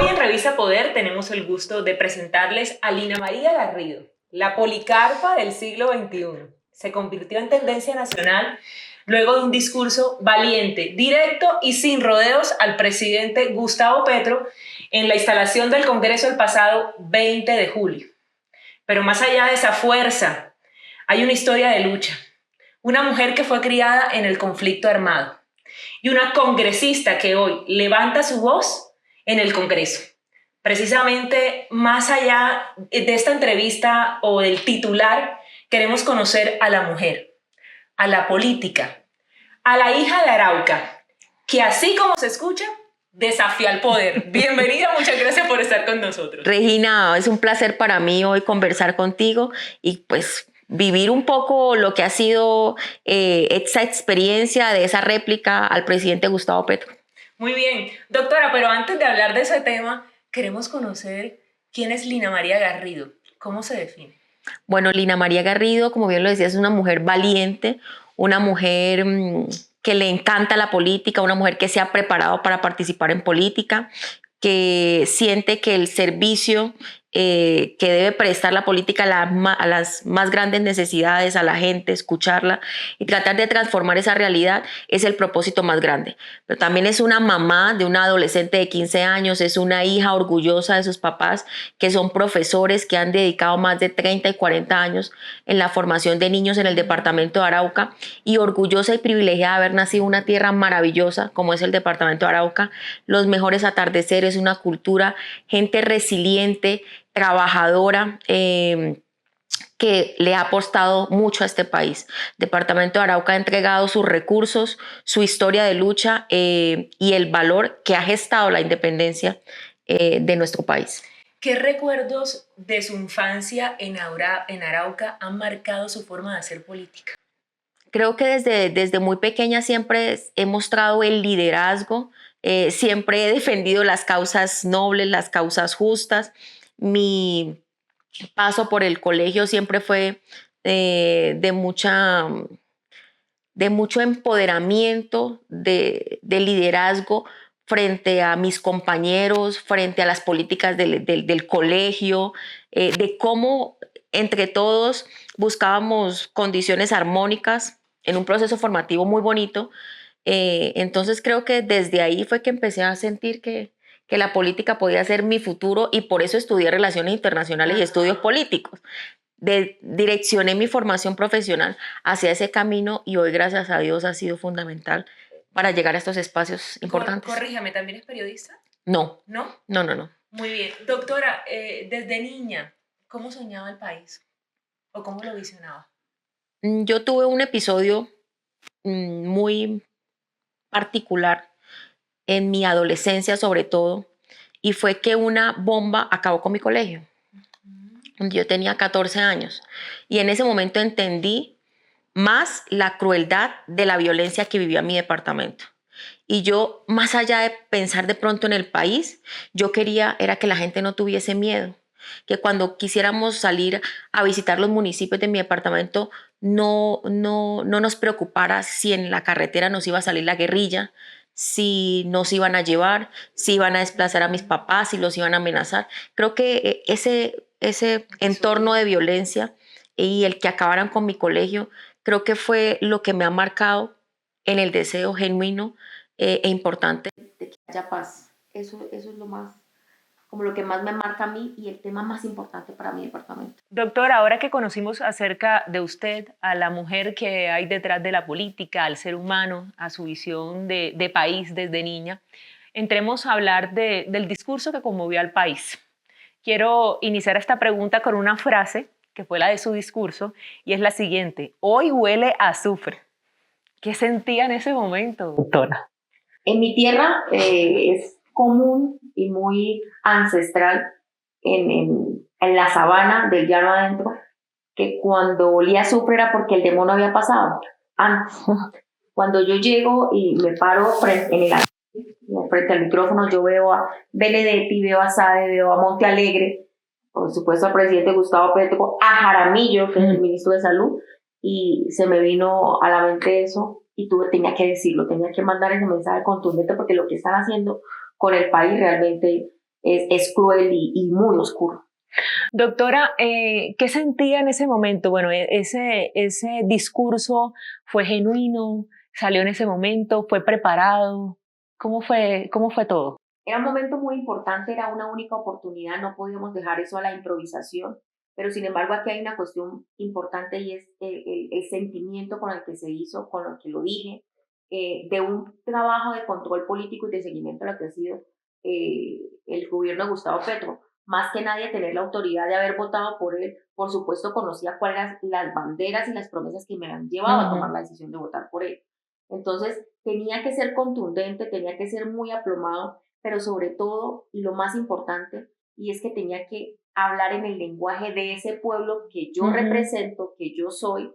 Hoy en Revista Poder tenemos el gusto de presentarles a Lina María Garrido, la Policarpa del siglo XXI. Se convirtió en tendencia nacional luego de un discurso valiente, directo y sin rodeos al presidente Gustavo Petro en la instalación del Congreso el pasado 20 de julio. Pero más allá de esa fuerza, hay una historia de lucha. Una mujer que fue criada en el conflicto armado y una congresista que hoy levanta su voz en el Congreso. Precisamente más allá de esta entrevista o del titular, queremos conocer a la mujer, a la política, a la hija de Arauca, que así como se escucha, desafía al poder. Bienvenida, muchas gracias por estar con nosotros. Regina, es un placer para mí hoy conversar contigo y pues vivir un poco lo que ha sido esa experiencia de esa réplica al presidente Gustavo Petro. Muy bien, doctora, pero antes de hablar de ese tema, queremos conocer quién es Lina María Garrido. ¿Cómo se define? Bueno, Lina María Garrido, como bien lo decía, es una mujer valiente, una mujer que le encanta la política, una mujer que se ha preparado para participar en política, que siente que el servicio que debe prestar la política a las más grandes necesidades, a la gente, escucharla y tratar de transformar esa realidad es el propósito más grande. Pero también es una mamá de una adolescente de 15 años, es una hija orgullosa de sus papás, que son profesores que han dedicado más de 30 y 40 años en la formación de niños en el departamento de Arauca, y orgullosa y privilegiada de haber nacido en una tierra maravillosa como es el departamento de Arauca, los mejores atardeceres, una cultura, gente resiliente, trabajadora, que le ha apostado mucho a este país. El departamento de Arauca ha entregado sus recursos, su historia de lucha y el valor que ha gestado la independencia de nuestro país. ¿Qué recuerdos de su infancia en Arauca han marcado su forma de hacer política? Creo que desde muy pequeña siempre he mostrado el liderazgo, siempre he defendido las causas nobles, las causas justas. Mi paso por el colegio siempre fue de mucho empoderamiento, de liderazgo frente a mis compañeros, frente a las políticas del colegio, de cómo entre todos buscábamos condiciones armónicas en un proceso formativo muy bonito. Entonces creo que desde ahí fue que empecé a sentir que la política podía ser mi futuro, y por eso estudié Relaciones Internacionales y Estudios Políticos. Direccioné mi formación profesional hacia ese camino y hoy, gracias a Dios, ha sido fundamental para llegar a estos espacios importantes. Corríjame, ¿también es periodista? No. ¿No? No. Muy bien. Doctora, desde niña, ¿cómo soñaba el país? ¿O cómo lo visionaba? Yo tuve un episodio muy particular en mi adolescencia, sobre todo, y fue que una bomba acabó con mi colegio. Yo tenía 14 años y en ese momento entendí más la crueldad de la violencia que vivía mi departamento. Y yo, más allá de pensar de pronto en el país, yo quería era que la gente no tuviese miedo, que cuando quisiéramos salir a visitar los municipios de mi departamento no nos preocupara si en la carretera nos iba a salir la guerrilla, si nos iban a llevar, si iban a desplazar a mis papás, si los iban a amenazar. Creo que ese entorno de violencia y el que acabaran con mi colegio, creo que fue lo que me ha marcado en el deseo genuino e importante de que haya paz. Eso es lo más, como lo que más me marca a mí y el tema más importante para mi departamento. Doctora, ahora que conocimos acerca de usted, a la mujer que hay detrás de la política, al ser humano, a su visión de país desde niña, entremos a hablar del discurso que conmovió al país. Quiero iniciar esta pregunta con una frase que fue la de su discurso y es la siguiente: hoy huele a azufre. ¿Qué sentía en ese momento, doctora? En mi tierra es común y muy ancestral en la sabana del llano adentro que cuando olía a azufre era porque el demonio había pasado antes. Cuando yo llego y me paro frente al micrófono, yo veo a Benedetti, veo a Sade, veo a Monte Alegre, por supuesto al presidente Gustavo Petro, a Jaramillo, que es el ministro de Salud, y se me vino a la mente eso y tenía que decirlo, tenía que mandar ese mensaje contundente porque lo que están haciendo con el país realmente es cruel y muy oscuro. Doctora, ¿qué sentía en ese momento? Bueno, ese discurso fue genuino, salió en ese momento, fue preparado. ¿Cómo fue todo? Era un momento muy importante, era una única oportunidad, no podíamos dejar eso a la improvisación, pero sin embargo aquí hay una cuestión importante y es el sentimiento con el que se hizo, con el que lo dije, de un trabajo de control político y de seguimiento a lo que ha sido el gobierno de Gustavo Petro. Más que nadie tener la autoridad de haber votado por él, por supuesto conocía cuáles eran las banderas y las promesas que me han llevado a tomar la decisión de votar por él. Entonces tenía que ser contundente, tenía que ser muy aplomado, pero sobre todo, y lo más importante, y es que tenía que hablar en el lenguaje de ese pueblo que yo represento, que yo soy,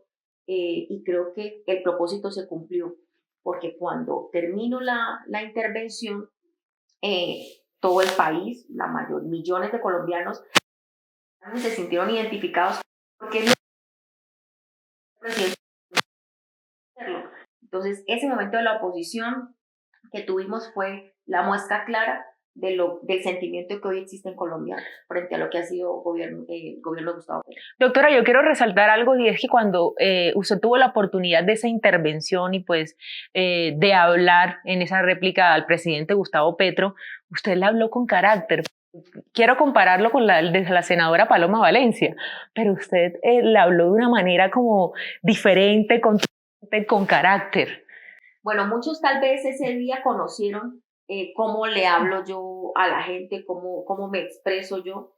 y creo que el propósito se cumplió, porque cuando termino la intervención, todo el país, millones de colombianos se sintieron identificados porque es el presidente. Entonces, ese momento de la oposición que tuvimos fue la muestra clara del sentimiento que hoy existe en Colombia frente a lo que ha sido el gobierno de Gustavo Petro. Doctora, yo quiero resaltar algo y es que cuando usted tuvo la oportunidad de esa intervención y pues de hablar en esa réplica al presidente Gustavo Petro, usted le habló con carácter. Quiero compararlo con la senadora Paloma Valencia, pero usted le habló de una manera como diferente, con carácter. Bueno, muchos tal vez ese día conocieron cómo le hablo yo a la gente, cómo me expreso yo,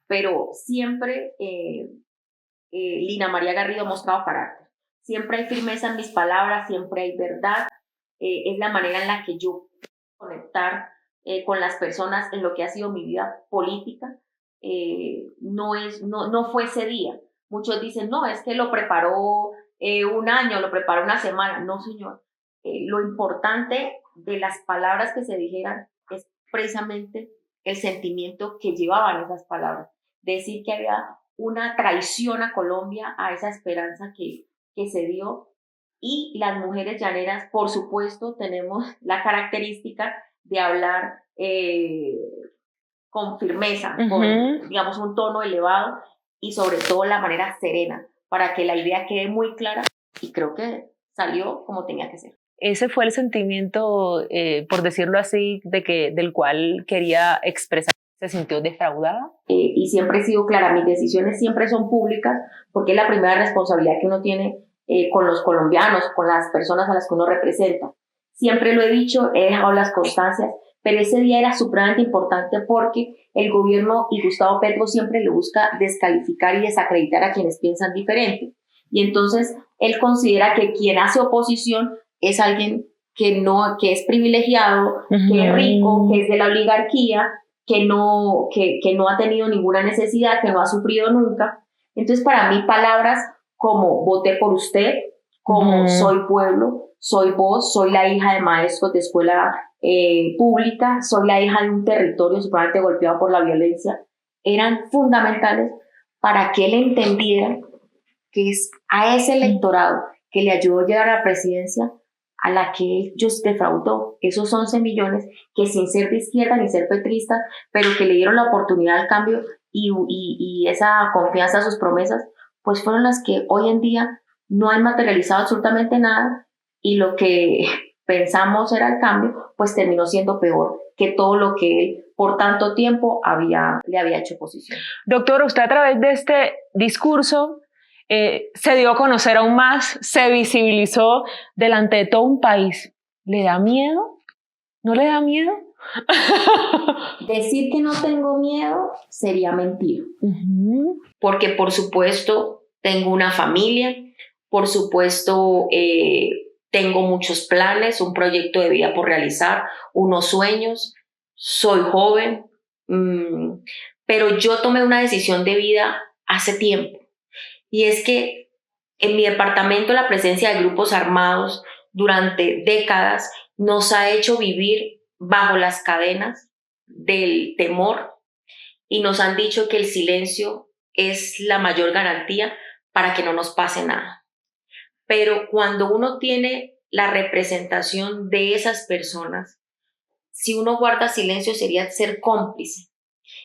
pero siempre Lina María Garrido ha mostrado carácter. Siempre hay firmeza en mis palabras, siempre hay verdad. Es la manera en la que yo puedo conectar con las personas en lo que ha sido mi vida política. No fue ese día. Muchos dicen, no, es que lo preparó un año, lo preparó una semana. No, señor. Lo importante de las palabras que se dijeran es precisamente el sentimiento que llevaban esas palabras. Decir que había una traición a Colombia, a esa esperanza que se dio. Y las mujeres llaneras, por supuesto, tenemos la característica de hablar con firmeza, con, digamos, un tono elevado y sobre todo la manera serena, para que la idea quede muy clara, y creo que salió como tenía que ser. Ese fue el sentimiento, por decirlo así, del cual quería expresar. ¿Se sintió defraudada? Y siempre he sido clara, mis decisiones siempre son públicas, porque es la primera responsabilidad que uno tiene con los colombianos, con las personas a las que uno representa. Siempre lo he dicho, he dejado las constancias, pero ese día era supremamente importante porque el gobierno y Gustavo Petro siempre le busca descalificar y desacreditar a quienes piensan diferente. Y entonces él considera que quien hace oposición es alguien que es privilegiado, que es rico, que es de la oligarquía, que no ha tenido ninguna necesidad, que no ha sufrido nunca. Entonces, para mí, palabras como voté por usted, como soy pueblo, soy voz, soy la hija de maestros de escuela pública, soy la hija de un territorio supremamente golpeado por la violencia, eran fundamentales para que él entendiera que es a ese electorado que le ayudó a llegar a la presidencia a la que ellos defraudó, esos 11 millones que sin ser de izquierda ni ser petrista, pero que le dieron la oportunidad al cambio y esa confianza a sus promesas, pues fueron las que hoy en día no han materializado absolutamente nada, y lo que pensamos era el cambio, pues terminó siendo peor que todo lo que él por tanto tiempo le había hecho oposición. Doctora, usted a través de este discurso se dio a conocer aún más, se visibilizó delante de todo un país. ¿Le da miedo? ¿No le da miedo? Decir que no tengo miedo sería mentir. Porque por supuesto tengo una familia, por supuesto tengo muchos planes, un proyecto de vida por realizar, unos sueños, soy joven, pero yo tomé una decisión de vida hace tiempo. Y es que en mi departamento la presencia de grupos armados durante décadas nos ha hecho vivir bajo las cadenas del temor, y nos han dicho que el silencio es la mayor garantía para que no nos pase nada. Pero cuando uno tiene la representación de esas personas, si uno guarda silencio sería ser cómplice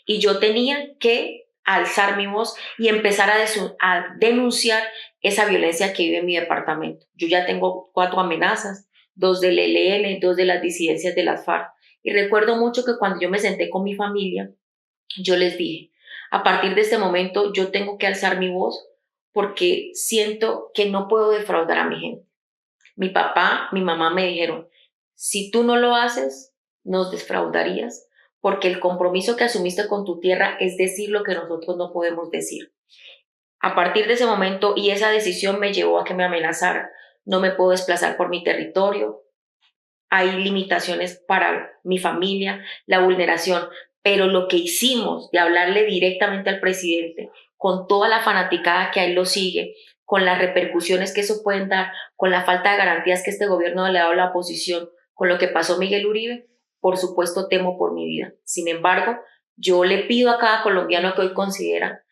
y yo tenía que alzar mi voz y empezar a denunciar esa violencia que vive en mi departamento. Yo ya tengo 4 amenazas, 2 del ELN, 2 de las disidencias de las FARC. Y recuerdo mucho que cuando yo me senté con mi familia, yo les dije, a partir de este momento yo tengo que alzar mi voz porque siento que no puedo defraudar a mi gente. Mi papá, mi mamá me dijeron, si tú no lo haces, nos defraudarías, porque el compromiso que asumiste con tu tierra es decir lo que nosotros no podemos decir. A partir de ese momento, y esa decisión me llevó a que me amenazaran. No me puedo desplazar por mi territorio, hay limitaciones para mi familia, la vulneración, pero lo que hicimos de hablarle directamente al presidente, con toda la fanaticada que a él lo sigue, con las repercusiones que eso pueden dar, con la falta de garantías que este gobierno le ha dado a la oposición, con lo que pasó Miguel Uribe, por supuesto temo por mi vida. Sin embargo, yo le pido a cada colombiano que hoy considera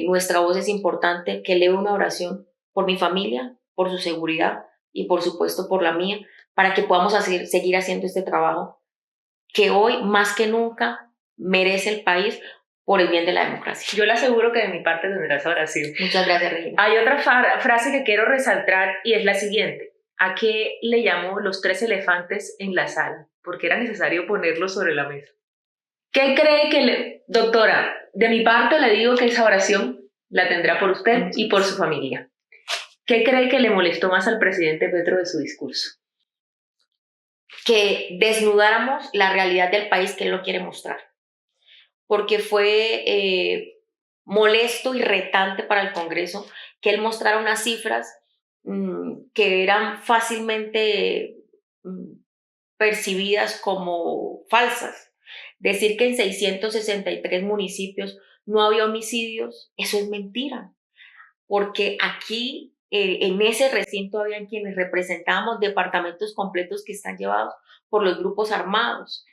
nuestra voz es importante, que eleve una oración por mi familia, por su seguridad y por supuesto por la mía, para que podamos seguir haciendo este trabajo que hoy más que nunca merece el país por el bien de la democracia. Yo le aseguro que de mi parte tendrá esa oración. Muchas gracias, Regina. Hay otra frase que quiero resaltar y es la siguiente. ¿A qué le llamo los 3 elefantes en la sala? Porque era necesario ponerlos sobre la mesa. ¿Qué cree que doctora, de mi parte le digo que esa oración la tendrá por usted y por su familia? ¿Qué cree que le molestó más al presidente Petro de su discurso? Que desnudáramos la realidad del país que él lo quiere mostrar. Porque fue molesto y retante para el Congreso que él mostrara unas cifras que eran fácilmente percibidas como falsas. Decir que en 663 municipios no había homicidios, eso es mentira, porque aquí en ese recinto habían quienes representábamos departamentos completos que están llevados por los grupos armados.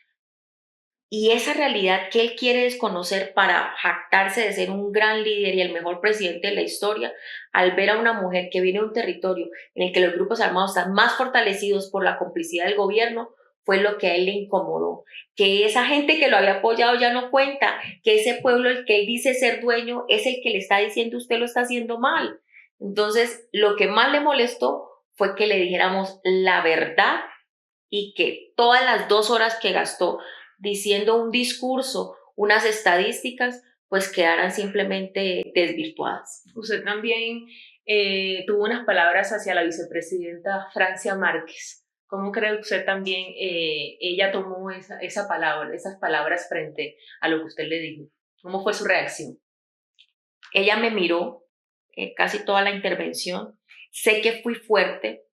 Y esa realidad que él quiere desconocer para jactarse de ser un gran líder y el mejor presidente de la historia, al ver a una mujer que viene de un territorio en el que los grupos armados están más fortalecidos por la complicidad del gobierno, fue lo que a él le incomodó. Que esa gente que lo había apoyado ya no cuenta, que ese pueblo el que él dice ser dueño es el que le está diciendo usted lo está haciendo mal. Entonces, lo que más le molestó fue que le dijéramos la verdad y que todas las 2 horas que gastó diciendo un discurso, unas estadísticas, pues quedaran simplemente desvirtuadas. Usted también tuvo unas palabras hacia la vicepresidenta Francia Márquez. ¿Cómo cree usted también ella tomó esas palabras frente a lo que usted le dijo? ¿Cómo fue su reacción? Ella me miró casi toda la intervención. Sé que fui fuerte,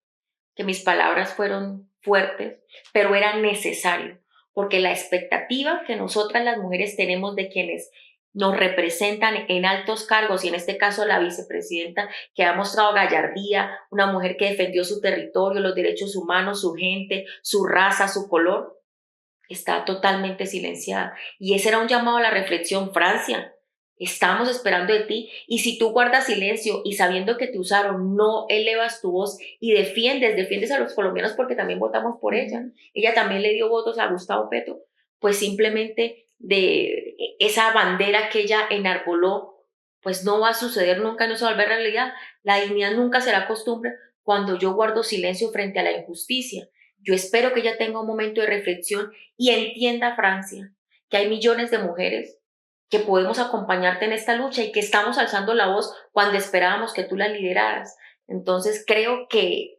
que mis palabras fueron fuertes, pero era necesario, porque la expectativa que nosotras las mujeres tenemos de quienes nos representan en altos cargos, y en este caso la vicepresidenta, que ha mostrado gallardía, una mujer que defendió su territorio, los derechos humanos, su gente, su raza, su color, está totalmente silenciada. Y ese era un llamado a la reflexión. Francia, estamos esperando de ti, y si tú guardas silencio y sabiendo que te usaron, no elevas tu voz y defiendes a los colombianos porque también votamos por ella. Ella también le dio votos a Gustavo Petro, pues simplemente de esa bandera que ella enarboló, pues no va a suceder nunca, no se va a volver realidad. La dignidad nunca será costumbre cuando yo guardo silencio frente a la injusticia. Yo espero que ella tenga un momento de reflexión y entienda, Francia, que hay millones de mujeres que podemos acompañarte en esta lucha y que estamos alzando la voz cuando esperábamos que tú la lideraras. Entonces creo que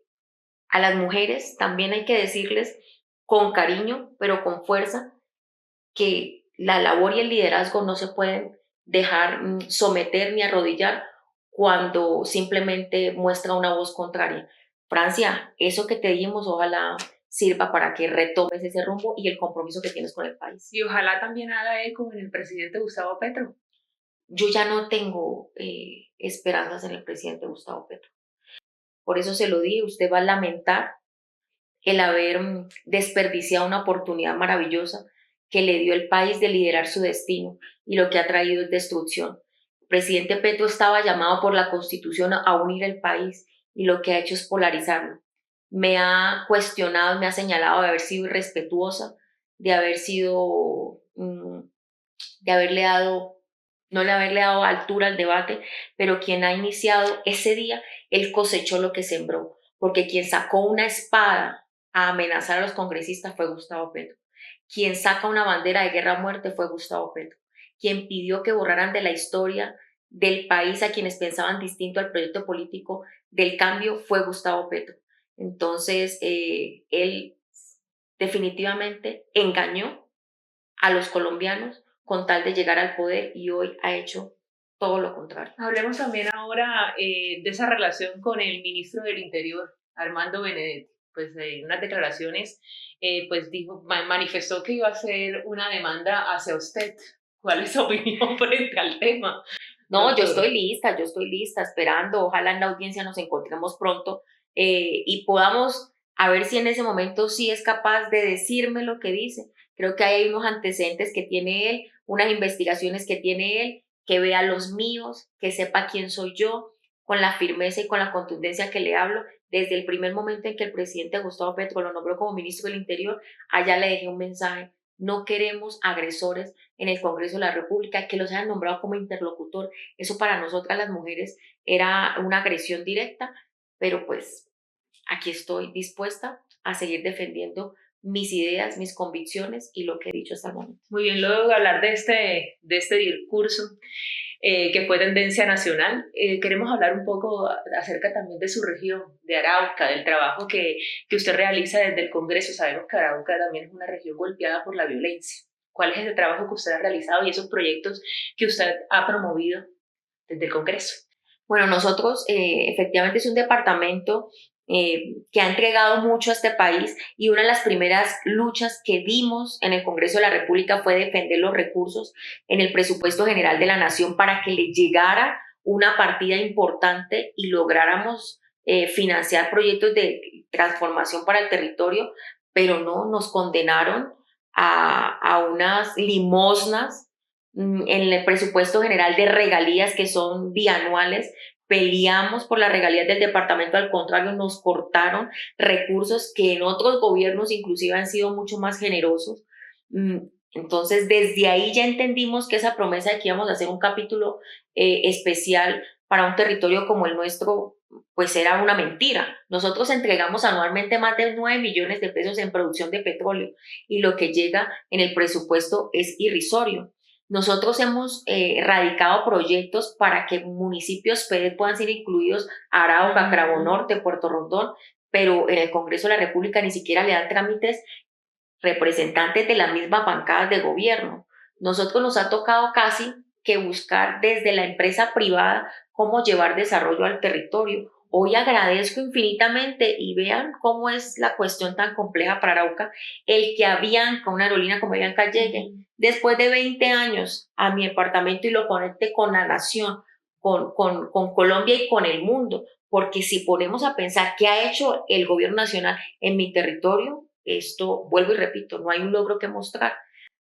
a las mujeres también hay que decirles con cariño, pero con fuerza, que la labor y el liderazgo no se pueden dejar someter ni arrodillar cuando simplemente muestra una voz contraria. Francia, eso que te dimos, ojalá sirva para que retomes ese rumbo y el compromiso que tienes con el país. Y ojalá también haga eco en el presidente Gustavo Petro. Yo ya no tengo esperanzas en el presidente Gustavo Petro. Por eso se lo dije, usted va a lamentar el haber desperdiciado una oportunidad maravillosa que le dio el país de liderar su destino, y lo que ha traído es destrucción. El presidente Petro estaba llamado por la Constitución a unir el país, y lo que ha hecho es polarizarlo. Me ha cuestionado, me ha señalado de haber sido irrespetuosa, de haber sido no le haberle dado altura al debate, pero quien ha iniciado ese día, él cosechó lo que sembró, porque quien sacó una espada a amenazar a los congresistas fue Gustavo Petro. Quien saca una bandera de guerra a muerte fue Gustavo Petro. Quien pidió que borraran de la historia del país a quienes pensaban distinto al proyecto político del cambio fue Gustavo Petro. Entonces, él definitivamente engañó a los colombianos con tal de llegar al poder y hoy ha hecho todo lo contrario. Hablemos también ahora de esa relación con el ministro del Interior, Armando Benedetti. Pues en unas declaraciones, pues manifestó que iba a hacer una demanda hacia usted. ¿Cuál es su opinión frente al tema? No, Doctor? yo estoy lista, esperando. Ojalá en la audiencia nos encontremos pronto y podamos a ver si en ese momento sí es capaz de decirme lo que dice. Creo que hay unos antecedentes que tiene él, unas investigaciones que tiene él, que vea los míos, que sepa quién soy yo, con la firmeza y con la contundencia que le hablo. Desde el primer momento en que el presidente Gustavo Petro lo nombró como ministro del Interior, allá le dejé un mensaje. No queremos agresores en el Congreso de la República, que los hayan nombrado como interlocutor. Eso para nosotras las mujeres era una agresión directa, pero pues aquí estoy dispuesta a seguir defendiendo mis ideas, mis convicciones y lo que he dicho hasta el momento. Muy bien, luego de hablar de este discurso que fue tendencia nacional, queremos hablar un poco acerca también de su región, de Arauca, del trabajo que usted realiza desde el Congreso. Sabemos que Arauca también es una región golpeada por la violencia. ¿Cuál es ese trabajo que usted ha realizado y esos proyectos que usted ha promovido desde el Congreso? Bueno, nosotros efectivamente es un departamento que ha entregado mucho a este país y una de las primeras luchas que dimos en el Congreso de la República fue defender los recursos en el presupuesto general de la Nación para que le llegara una partida importante y lográramos financiar proyectos de transformación para el territorio, pero no, nos condenaron a unas limosnas en el presupuesto general de regalías que son bianuales. Peleamos por las regalías del departamento, al contrario, nos cortaron recursos que en otros gobiernos inclusive han sido mucho más generosos. Entonces, desde ahí ya entendimos que esa promesa de que íbamos a hacer un capítulo especial para un territorio como el nuestro, pues era una mentira. Nosotros entregamos anualmente más de 9 millones de pesos en producción de petróleo y lo que llega en el presupuesto es irrisorio. Nosotros hemos radicado proyectos para que municipios PEDES puedan ser incluidos, Arauca, Carabobo Norte, Puerto Rondón, pero en el Congreso de la República ni siquiera le dan trámites representantes de las mismas bancadas de gobierno. Nosotros nos ha tocado casi que buscar desde la empresa privada cómo llevar desarrollo al territorio. Hoy agradezco infinitamente y vean cómo es la cuestión tan compleja para Arauca, el que Avianca, una aerolínea como Avianca, llegue después de 20 años a mi departamento y lo conecte con la nación, con Colombia y con el mundo. Porque si ponemos a pensar qué ha hecho el gobierno nacional en mi territorio, esto, vuelvo y repito, no hay un logro que mostrar.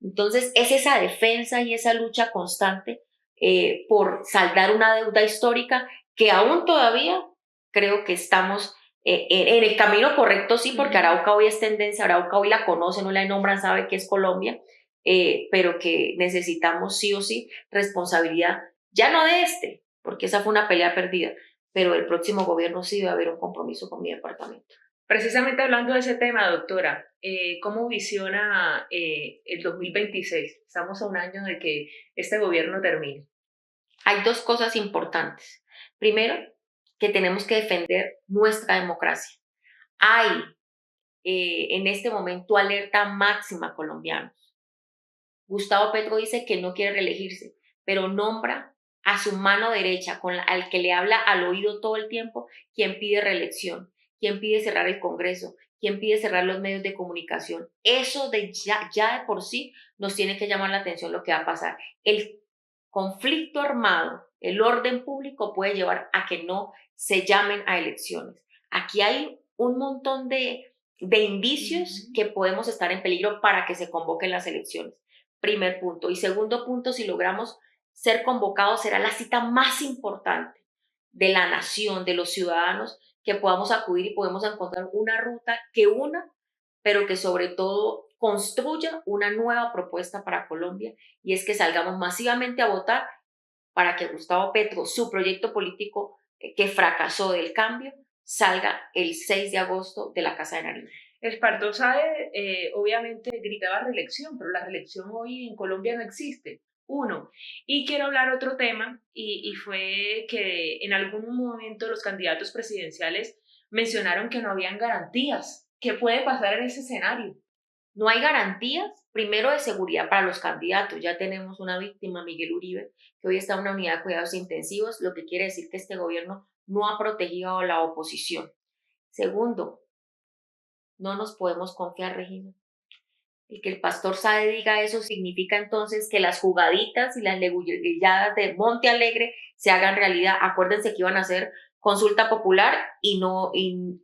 Entonces, es esa defensa y esa lucha constante por saldar una deuda histórica que aún todavía creo que estamos en el camino correcto, sí, porque Arauca hoy es tendencia, Arauca hoy la conocen, no la nombran, sabe que es Colombia, pero que necesitamos sí o sí responsabilidad, ya no de porque esa fue una pelea perdida, pero el próximo gobierno sí debe haber un compromiso con mi departamento. Precisamente hablando de ese tema, doctora, ¿cómo visiona el 2026? Estamos a un año de que este gobierno termine. Hay dos cosas importantes. Primero, que tenemos que defender nuestra democracia. Hay en este momento alerta máxima colombianos. Gustavo Petro dice que no quiere reelegirse, pero nombra a su mano derecha, al que le habla al oído todo el tiempo, quien pide reelección, quien pide cerrar el Congreso, quien pide cerrar los medios de comunicación. Eso ya de por sí nos tiene que llamar la atención lo que va a pasar. El conflicto armado, el orden público puede llevar a que no se llamen a elecciones. Aquí hay un montón de indicios que podemos estar en peligro para que se convoquen las elecciones. Primer punto. Y segundo punto, si logramos ser convocados, será la cita más importante de la nación, de los ciudadanos, que podamos acudir y podemos encontrar una ruta que una, pero que sobre todo construya una nueva propuesta para Colombia, y es que salgamos masivamente a votar para que Gustavo Petro, su proyecto político que fracasó del cambio, salga el 6 de agosto de la Casa de Nariño. Espartó Sáez obviamente gritaba reelección, pero la reelección hoy en Colombia no existe. Uno. Y quiero hablar otro tema, y fue que en algún momento los candidatos presidenciales mencionaron que no habían garantías. ¿Qué puede pasar en ese escenario? No hay garantías, primero, de seguridad para los candidatos. Ya tenemos una víctima, Miguel Uribe, que hoy está en una unidad de cuidados intensivos, lo que quiere decir que este gobierno no ha protegido a la oposición. Segundo, no nos podemos confiar, Regina. El que el pastor Sade diga eso significa entonces que las jugaditas y las leguleyadas de Monte Alegre se hagan realidad. Acuérdense que iban a hacer consulta popular y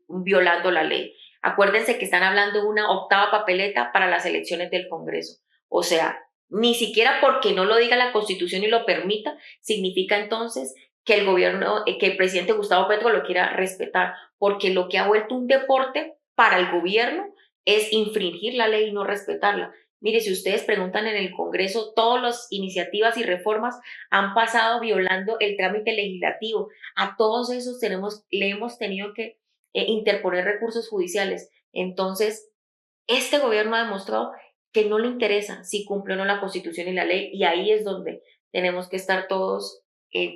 violando la ley. Acuérdense que están hablando de una 8ª papeleta para las elecciones del Congreso. O sea, ni siquiera porque no lo diga la Constitución y lo permita, significa entonces que el gobierno, que el presidente Gustavo Petro lo quiera respetar, porque lo que ha vuelto un deporte para el gobierno es infringir la ley y no respetarla. Mire, si ustedes preguntan en el Congreso, todas las iniciativas y reformas han pasado violando el trámite legislativo. A todos esos le hemos tenido que interponer recursos judiciales. Entonces, este gobierno ha demostrado que no le interesa si cumple o no la Constitución y la ley, y ahí es donde tenemos que estar todos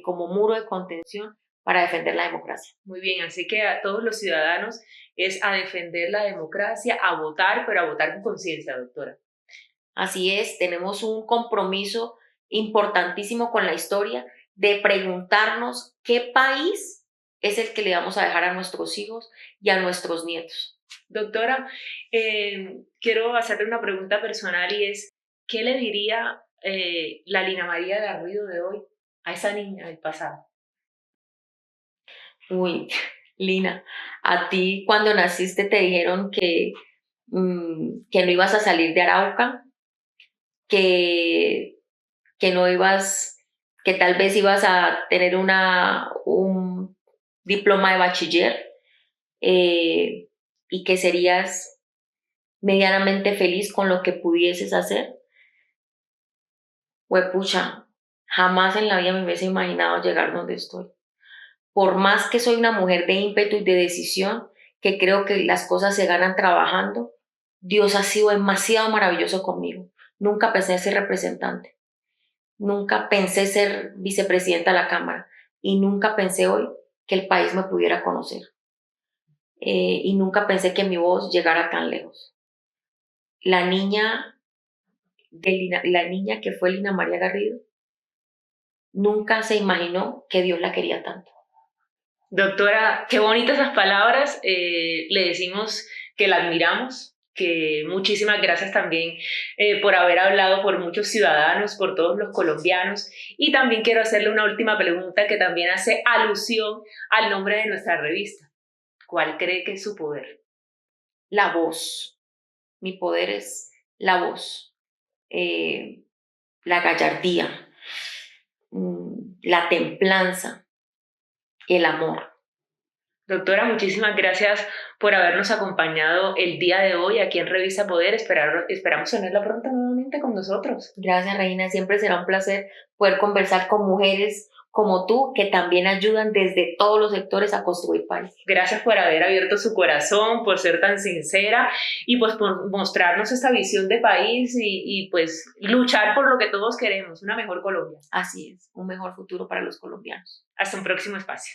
como muro de contención para defender la democracia. Muy bien, así que a todos los ciudadanos es a defender la democracia, a votar, pero a votar con conciencia, doctora. Así es, tenemos un compromiso importantísimo con la historia de preguntarnos qué país es el que le vamos a dejar a nuestros hijos y a nuestros nietos. Doctora, quiero hacerle una pregunta personal, y es, ¿qué le diría la Lina María Garrido de hoy a esa niña del pasado? Uy, Lina, a ti cuando naciste te dijeron que no ibas a salir de Arauca, que no ibas, que tal vez ibas a tener un diploma de bachiller, y que serías medianamente feliz con lo que pudieses hacer. Huepucha, jamás en la vida me hubiese imaginado llegar donde estoy. Por más que soy una mujer de ímpetu y de decisión, que creo que las cosas se ganan trabajando, Dios ha sido demasiado maravilloso conmigo. Nunca pensé ser representante, nunca pensé ser vicepresidenta de la Cámara, y nunca pensé hoy que el país me pudiera conocer. Y nunca pensé que mi voz llegara tan lejos. La niña que fue Lina María Garrido nunca se imaginó que Dios la quería tanto. Doctora, qué bonitas esas palabras. Le decimos que la admiramos, que muchísimas gracias también por haber hablado por muchos ciudadanos, por todos los colombianos. Y también quiero hacerle una última pregunta que también hace alusión al nombre de nuestra revista. ¿Cuál cree que es su poder? La voz. Mi poder es la voz, la gallardía, la templanza, el amor. Doctora, muchísimas gracias por habernos acompañado el día de hoy aquí en Revista Poder. Esperamos tenerla pronto nuevamente con nosotros. Gracias, Reina. Siempre será un placer poder conversar con mujeres como tú, que también ayudan desde todos los sectores a construir país. Gracias por haber abierto su corazón, por ser tan sincera y pues por mostrarnos esta visión de país y pues luchar por lo que todos queremos, una mejor Colombia. Así es, un mejor futuro para los colombianos. Hasta un próximo espacio.